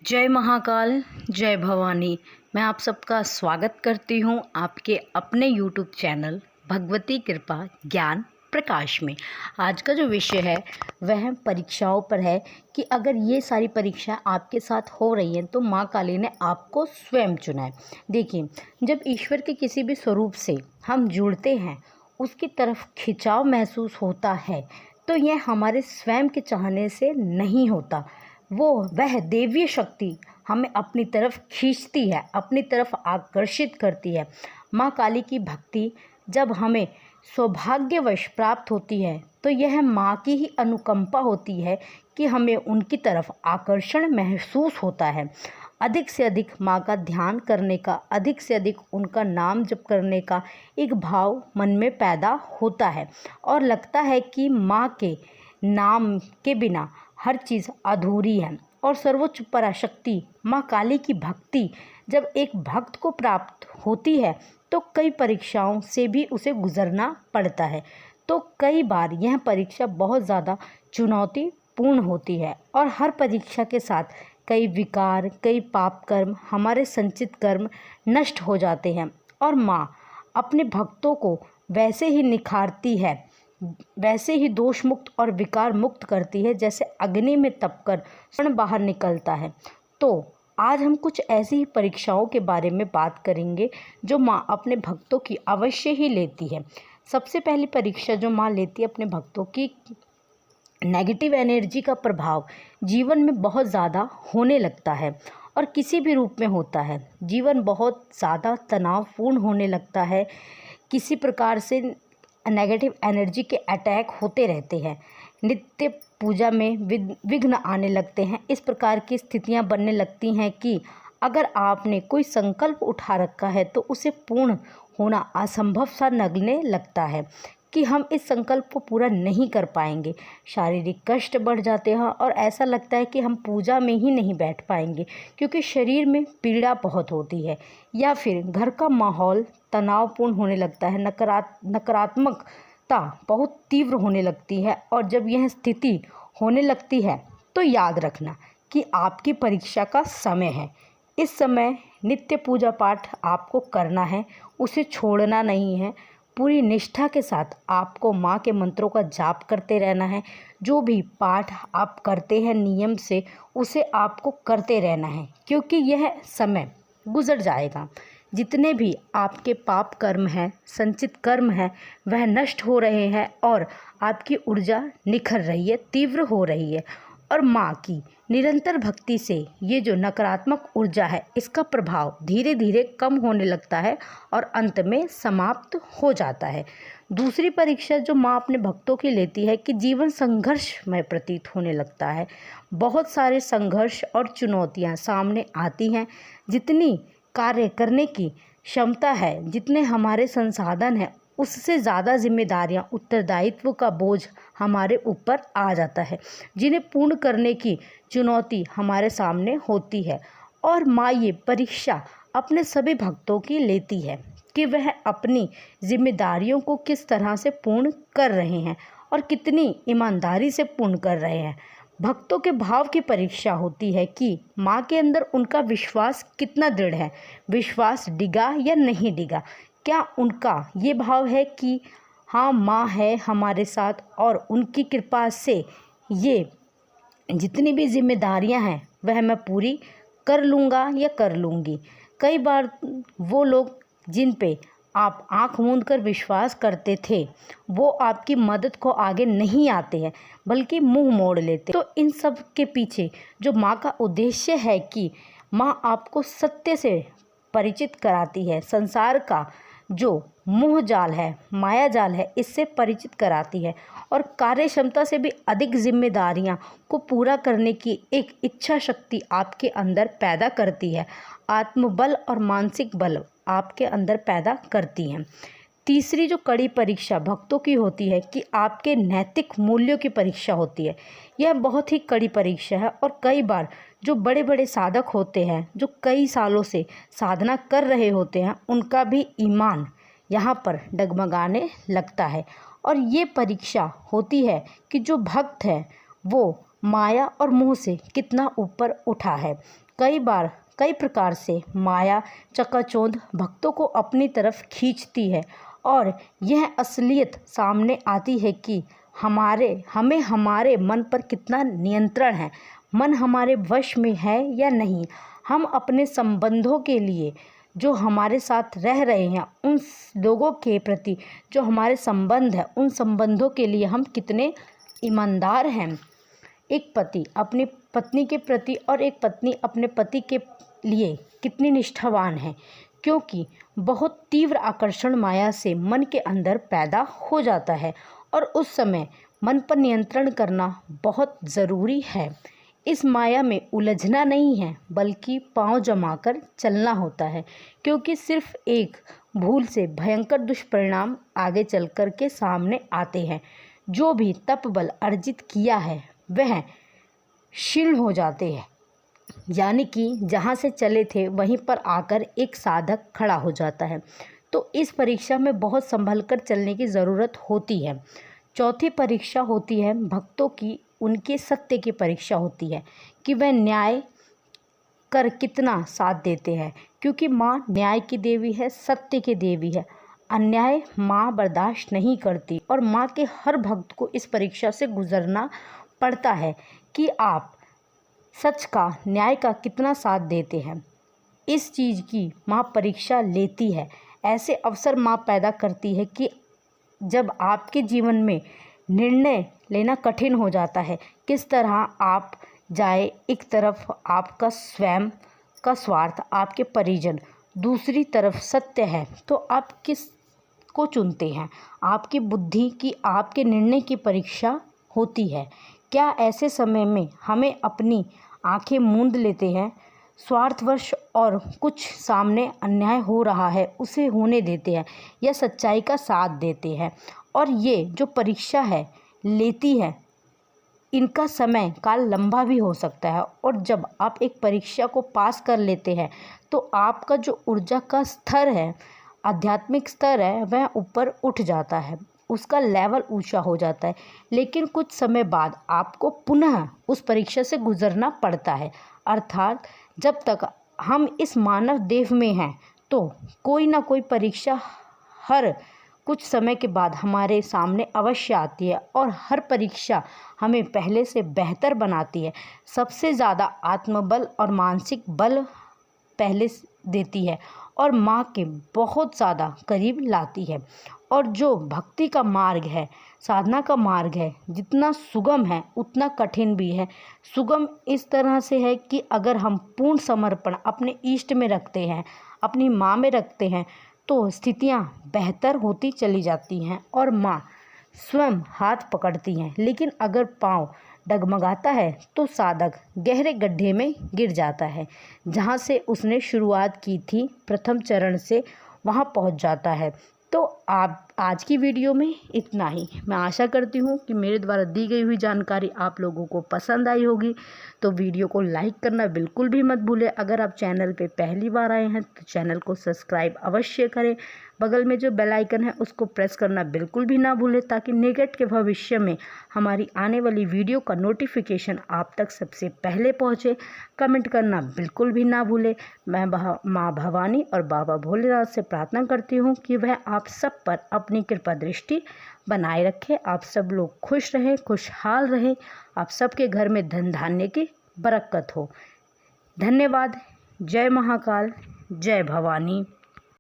जय महाकाल, जय भवानी। मैं आप सबका स्वागत करती हूँ आपके अपने YouTube चैनल भगवती कृपा ज्ञान प्रकाश में। आज का जो विषय है वह परीक्षाओं पर है कि अगर ये सारी परीक्षाएं आपके साथ हो रही हैं तो माँ काली ने आपको स्वयं चुना है। देखिए, जब ईश्वर के किसी भी स्वरूप से हम जुड़ते हैं, उसकी तरफ खिंचाव महसूस होता है, तो यह हमारे स्वयं के चाहने से नहीं होता। वह देवीय शक्ति हमें अपनी तरफ खींचती है, अपनी तरफ आकर्षित करती है। माँ काली की भक्ति जब हमें सौभाग्यवश प्राप्त होती है तो यह माँ की ही अनुकंपा होती है कि हमें उनकी तरफ आकर्षण महसूस होता है। अधिक से अधिक माँ का ध्यान करने का, अधिक से अधिक उनका नाम जप करने का एक भाव मन में पैदा होता है और लगता है कि माँ के नाम के बिना हर चीज़ अधूरी है। और सर्वोच्च पराशक्ति माँ काली की भक्ति जब एक भक्त को प्राप्त होती है तो कई परीक्षाओं से भी उसे गुजरना पड़ता है। तो कई बार यह परीक्षा बहुत ज़्यादा चुनौतीपूर्ण होती है और हर परीक्षा के साथ कई विकार, कई पाप कर्म, हमारे संचित कर्म नष्ट हो जाते हैं और माँ अपने भक्तों को वैसे ही निखारती है, वैसे ही दोष मुक्त और विकार मुक्त करती है जैसे अग्नि में तपकर स्वर्ण बाहर निकलता है। तो आज हम कुछ ऐसी ही परीक्षाओं के बारे में बात करेंगे जो माँ अपने भक्तों की अवश्य ही लेती है। सबसे पहली परीक्षा जो माँ लेती है अपने भक्तों की, नेगेटिव एनर्जी का प्रभाव जीवन में बहुत ज़्यादा होने लगता है और किसी भी रूप में होता है। जीवन बहुत ज़्यादा तनावपूर्ण होने लगता है, किसी प्रकार से नेगेटिव एनर्जी के अटैक होते रहते हैं, नित्य पूजा में विघ्न आने लगते हैं। इस प्रकार की स्थितियां बनने लगती हैं कि अगर आपने कोई संकल्प उठा रखा है तो उसे पूर्ण होना असंभव सा लगने लगता है कि हम इस संकल्प को पूरा नहीं कर पाएंगे। शारीरिक कष्ट बढ़ जाते हैं और ऐसा लगता है कि हम पूजा में ही नहीं बैठ पाएंगे क्योंकि शरीर में पीड़ा बहुत होती है, या फिर घर का माहौल तनावपूर्ण होने लगता है, नकारात्मकता बहुत तीव्र होने लगती है। और जब यह स्थिति होने लगती है तो याद रखना कि आपकी परीक्षा का समय है। इस समय नित्य पूजा पाठ आपको करना है, उसे छोड़ना नहीं है। पूरी निष्ठा के साथ आपको माँ के मंत्रों का जाप करते रहना है। जो भी पाठ आप करते हैं नियम से, उसे आपको करते रहना है क्योंकि यह समय गुजर जाएगा। जितने भी आपके पाप कर्म हैं, संचित कर्म हैं, वह नष्ट हो रहे हैं और आपकी ऊर्जा निखर रही है, तीव्र हो रही है। और माँ की निरंतर भक्ति से ये जो नकारात्मक ऊर्जा है, इसका प्रभाव धीरे धीरे कम होने लगता है और अंत में समाप्त हो जाता है। दूसरी परीक्षा जो माँ अपने भक्तों की लेती है कि जीवन संघर्ष में प्रतीत होने लगता है। बहुत सारे संघर्ष और चुनौतियाँ सामने आती हैं। जितनी कार्य करने की क्षमता है, जितने हमारे संसाधन हैं, उससे ज़्यादा जिम्मेदारियां, उत्तरदायित्व का बोझ हमारे ऊपर आ जाता है, जिन्हें पूर्ण करने की चुनौती हमारे सामने होती है। और माँ ये परीक्षा अपने सभी भक्तों की लेती है कि वह अपनी जिम्मेदारियों को किस तरह से पूर्ण कर रहे हैं और कितनी ईमानदारी से पूर्ण कर रहे हैं। भक्तों के भाव की परीक्षा होती है कि माँ के अंदर उनका विश्वास कितना दृढ़ है, विश्वास डिगा या नहीं डिगा। क्या उनका ये भाव है कि हाँ, माँ है हमारे साथ और उनकी कृपा से ये जितनी भी जिम्मेदारियां हैं वह मैं पूरी कर लूँगा या कर लूँगी। कई बार वो लोग जिन पे आप आंख मूंद कर विश्वास करते थे, वो आपकी मदद को आगे नहीं आते हैं बल्कि मुंह मोड़ लेते। तो इन सब के पीछे जो माँ का उद्देश्य है कि माँ आपको सत्य से परिचित कराती है, संसार का जो मोह जाल है, माया जाल है, इससे परिचित कराती है और कार्य क्षमता से भी अधिक जिम्मेदारियां को पूरा करने की एक इच्छा शक्ति आपके अंदर पैदा करती है। आत्मबल और मानसिक बल आपके अंदर पैदा करती हैं। तीसरी जो कड़ी परीक्षा भक्तों की होती है कि आपके नैतिक मूल्यों की परीक्षा होती है। यह बहुत ही कड़ी परीक्षा है और कई बार जो बड़े बड़े साधक होते हैं, जो कई सालों से साधना कर रहे होते हैं, उनका भी ईमान यहाँ पर डगमगाने लगता है। और ये परीक्षा होती है कि जो भक्त है वो माया और मोह से कितना ऊपर उठा है। कई प्रकार से माया चकाचौंध भक्तों को अपनी तरफ खींचती है और यह असलियत सामने आती है कि हमें हमारे मन पर कितना नियंत्रण है, मन हमारे वश में है या नहीं। हम अपने संबंधों के लिए, जो हमारे साथ रह रहे हैं, उन लोगों के प्रति जो हमारे संबंध है, उन संबंधों के लिए हम कितने ईमानदार हैं। एक पति अपनी पत्नी के प्रति और एक पत्नी अपने पति के लिए कितनी निष्ठावान है, क्योंकि बहुत तीव्र आकर्षण माया से मन के अंदर पैदा हो जाता है और उस समय मन पर नियंत्रण करना बहुत ज़रूरी है। इस माया में उलझना नहीं है, बल्कि पांव जमाकर चलना होता है, क्योंकि सिर्फ एक भूल से भयंकर दुष्परिणाम आगे चलकर के सामने आते हैं। जो भी तप बल अर्जित किया है वह क्षीण हो जाते हैं, यानी कि जहाँ से चले थे वहीं पर आकर एक साधक खड़ा हो जाता है। तो इस परीक्षा में बहुत संभल कर चलने की ज़रूरत होती है। चौथी परीक्षा होती है भक्तों की, उनके सत्य की परीक्षा होती है कि वह न्याय कर कितना साथ देते हैं, क्योंकि माँ न्याय की देवी है, सत्य की देवी है। अन्याय माँ बर्दाश्त नहीं करती और माँ के हर भक्त को इस परीक्षा से गुजरना पड़ता है कि आप सच का, न्याय का कितना साथ देते हैं। इस चीज़ की माँ परीक्षा लेती है। ऐसे अवसर माँ पैदा करती है कि जब आपके जीवन में निर्णय लेना कठिन हो जाता है, किस तरह आप जाए। एक तरफ आपका स्वयं का स्वार्थ, आपके परिजन, दूसरी तरफ सत्य है, तो आप किस को चुनते हैं। आपकी बुद्धि की, आपके निर्णय की परीक्षा होती है। क्या ऐसे समय में हमें अपनी आंखें मूंद लेते हैं, स्वार्थवश और कुछ सामने अन्याय हो रहा है उसे होने देते हैं, या सच्चाई का साथ देते हैं। और ये जो परीक्षा है लेती है, इनका समय काल लंबा भी हो सकता है। और जब आप एक परीक्षा को पास कर लेते हैं तो आपका जो ऊर्जा का स्तर है, आध्यात्मिक स्तर है, वह ऊपर उठ जाता है, उसका लेवल ऊंचा हो जाता है। लेकिन कुछ समय बाद आपको पुनः उस परीक्षा से गुजरना पड़ता है। अर्थात जब तक हम इस मानव देह में हैं तो कोई ना कोई परीक्षा हर कुछ समय के बाद हमारे सामने अवश्य आती है, और हर परीक्षा हमें पहले से बेहतर बनाती है। सबसे ज़्यादा आत्मबल और मानसिक बल पहले देती है और माँ के बहुत ज़्यादा करीब लाती है। और जो भक्ति का मार्ग है, साधना का मार्ग है, जितना सुगम है उतना कठिन भी है। सुगम इस तरह से है कि अगर हम पूर्ण समर्पण अपने इष्ट में रखते हैं, अपनी माँ में रखते हैं, तो स्थितियाँ बेहतर होती चली जाती हैं और माँ स्वयं हाथ पकड़ती हैं। लेकिन अगर पाँव डगमगाता है तो साधक गहरे गड्ढे में गिर जाता है। जहाँ से उसने शुरुआत की थी प्रथम चरण से, वहाँ पहुँच जाता है। तो आप आज की वीडियो में इतना ही। मैं आशा करती हूँ कि मेरे द्वारा दी गई हुई जानकारी आप लोगों को पसंद आई होगी। तो वीडियो को लाइक करना बिल्कुल भी मत भूलें। अगर आप चैनल पे पहली बार आए हैं तो चैनल को सब्सक्राइब अवश्य करें। बगल में जो बेल आइकन है उसको प्रेस करना बिल्कुल भी ना भूलें, ताकि निकट के भविष्य में हमारी आने वाली वीडियो का नोटिफिकेशन आप तक सबसे पहले पहुँचे। कमेंट करना बिल्कुल भी ना भूलें। मैं माँ भवानी और बाबा भोलेनाथ से प्रार्थना करती हूँ कि वह आप सब पर अपनी कृपा दृष्टि बनाए रखें। आप सब लोग खुश रहें, खुशहाल रहें। आप सबके घर में धन धान्य की बरकत हो। धन्यवाद। जय महाकाल, जय भवानी।